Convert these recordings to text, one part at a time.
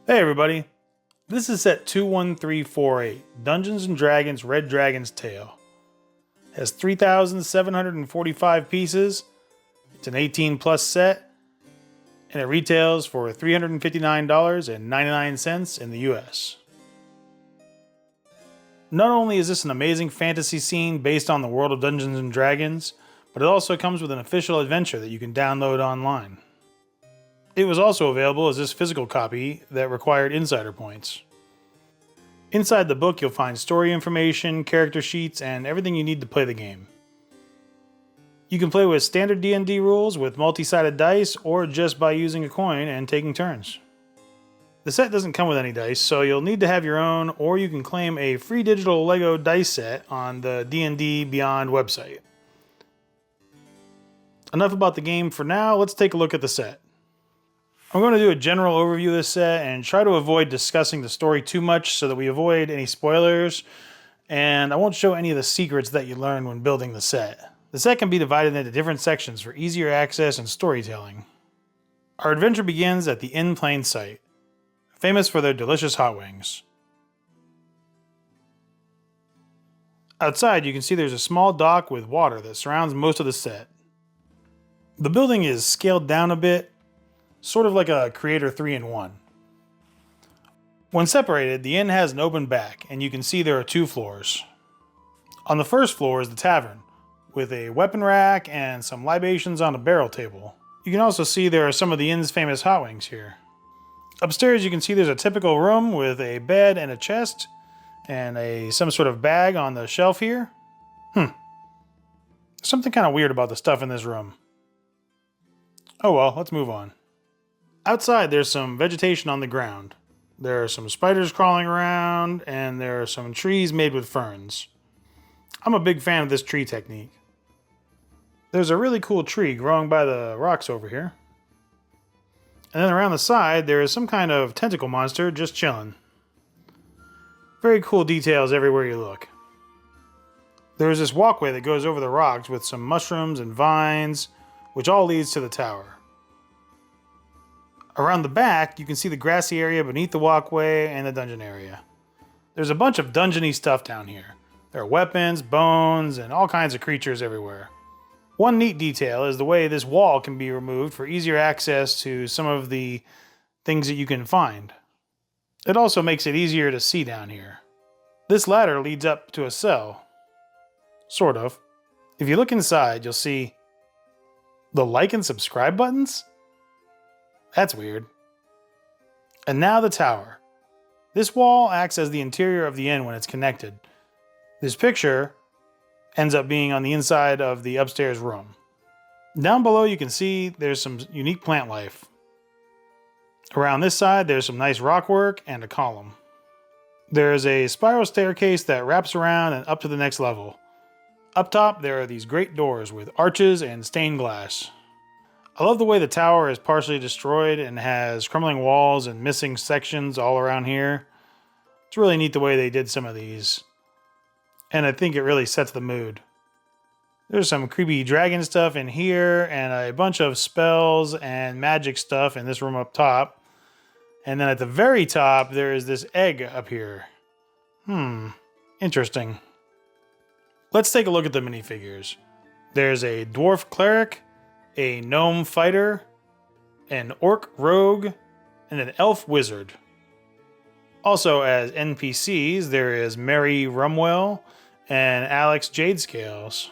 Hey everybody, this is set 21348, Dungeons & Dragons Red Dragon's Tale. It has 3,745 pieces, it's an 18 plus set, and it retails for $359.99 in the US. Not only is this an amazing fantasy scene based on the world of Dungeons & Dragons, but it also comes with an official adventure that you can download online. It was also available as this physical copy that required insider points. Inside the book you'll find story information, character sheets, and everything you need to play the game. You can play with standard DnD rules with multi-sided dice or just by using a coin and taking turns. The set doesn't come with any dice, so you'll need to have your own, or you can claim a free digital Lego dice set on the D&D Beyond website. Enough about the game for now, let's take a look at the set. I'm going to do a general overview of this set and try to avoid discussing the story too much so that we avoid any spoilers, and I won't show any of the secrets that you learn when building the set. The set can be divided into different sections for easier access and storytelling. Our adventure begins at the In Plain Sight, famous for their delicious hot wings. Outside you can see there's a small dock with water that surrounds most of the set. The building is scaled down a bit, sort of like a Creator 3-in-1. When separated, the inn has an open back, and you can see there are two floors. On the first floor is the tavern, with a weapon rack and some libations on a barrel table. You can also see there are some of the inn's famous hot wings here. Upstairs you can see there's a typical room with a bed and a chest, and some sort of bag on the shelf here. Something kind of weird about the stuff in this room. Oh well, let's move on. Outside there's some vegetation on the ground. There are some spiders crawling around, and there are some trees made with ferns. I'm a big fan of this tree technique. There's a really cool tree growing by the rocks over here. And then around the side there is some kind of tentacle monster just chilling. Very cool details everywhere you look. There's this walkway that goes over the rocks with some mushrooms and vines, which all leads to the tower. Around the back, you can see the grassy area beneath the walkway and the dungeon area. There's a bunch of dungeony stuff down here. There are weapons, bones, and all kinds of creatures everywhere. One neat detail is the way this wall can be removed for easier access to some of the things that you can find. It also makes it easier to see down here. This ladder leads up to a cell. Sort of. If you look inside, you'll see the like and subscribe buttons? That's weird. And now the tower. This wall acts as the interior of the inn when it's connected. This picture ends up being on the inside of the upstairs room. Down below you can see there's some unique plant life. Around this side there's some nice rock work and a column. There's a spiral staircase that wraps around and up to the next level. Up top there are these great doors with arches and stained glass. I love the way the tower is partially destroyed and has crumbling walls and missing sections all around here. It's really neat the way they did some of these. And I think it really sets the mood. There's some creepy dragon stuff in here and a bunch of spells and magic stuff in this room up top. And then at the very top there is this egg up here. Interesting. Let's take a look at the minifigures. There's a dwarf cleric, a gnome fighter, an orc rogue, and an elf wizard. Also as NPCs, there is Mary Rumwell and Alex Jadescales.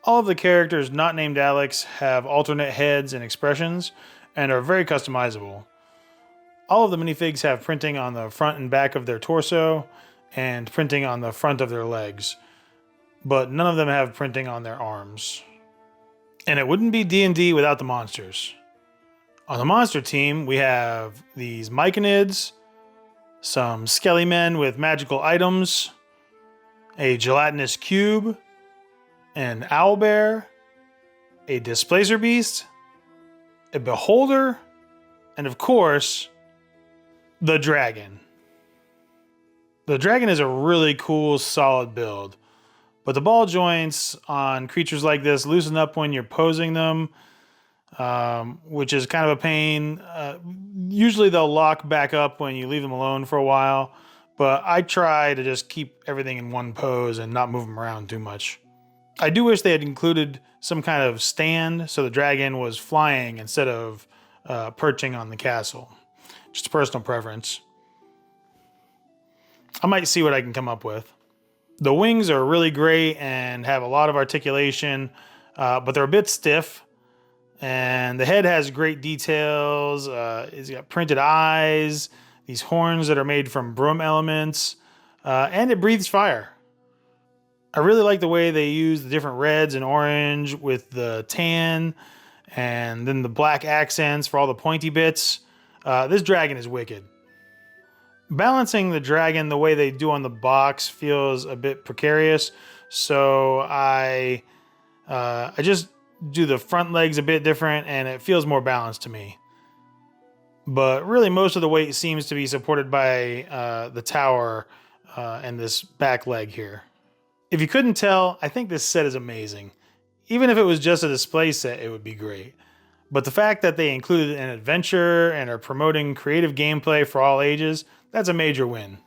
All of the characters not named Alex have alternate heads and expressions and are very customizable. All of the minifigs have printing on the front and back of their torso and printing on the front of their legs, but none of them have printing on their arms. And it wouldn't be D&D without the monsters. On the monster team, we have these myconids, some skelly men with magical items, a gelatinous cube, an owlbear, a displacer beast, a beholder, and of course, the dragon. The dragon is a really cool, solid build. But the ball joints on creatures like this loosen up when you're posing them. which is kind of a pain. Usually they'll lock back up when you leave them alone for a while, but I try to just keep everything in one pose and not move them around too much. I do wish they had included some kind of stand so the dragon was flying instead of perching on the castle. Just a personal preference. I might see what I can come up with. The wings are really great and have a lot of articulation, but they're a bit stiff. And the head has great details. It's got printed eyes, these horns that are made from broom elements, and it breathes fire. I really like the way they use the different reds and orange with the tan and then the black accents for all the pointy bits. This dragon is wicked. Balancing the dragon the way they do on the box feels a bit precarious, so I just do the front legs a bit different and it feels more balanced to me. But really, most of the weight seems to be supported by the tower and this back leg here. If you couldn't tell, I think this set is amazing. Even if it was just a display set, it would be great. But the fact that they included an adventure and are promoting creative gameplay for all ages, that's a major win.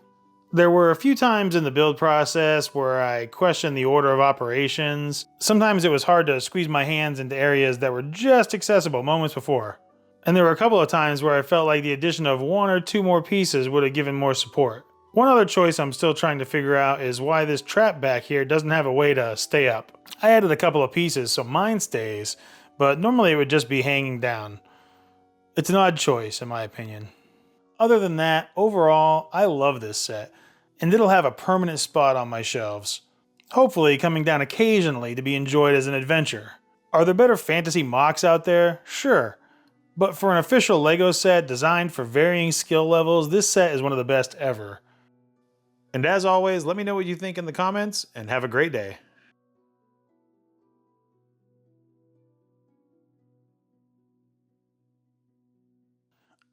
There were a few times in the build process where I questioned the order of operations. Sometimes it was hard to squeeze my hands into areas that were just accessible moments before. And there were a couple of times where I felt like the addition of one or two more pieces would have given more support. One other choice I'm still trying to figure out is why this trap back here doesn't have a way to stay up. I added a couple of pieces so mine stays, but normally it would just be hanging down. It's an odd choice in my opinion. Other than that, overall, I love this set, and it'll have a permanent spot on my shelves. Hopefully coming down occasionally to be enjoyed as an adventure. Are there better fantasy mocks out there? Sure. But for an official LEGO set designed for varying skill levels, this set is one of the best ever. And as always, let me know what you think in the comments, and have a great day.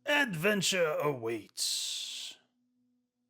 Adventure awaits.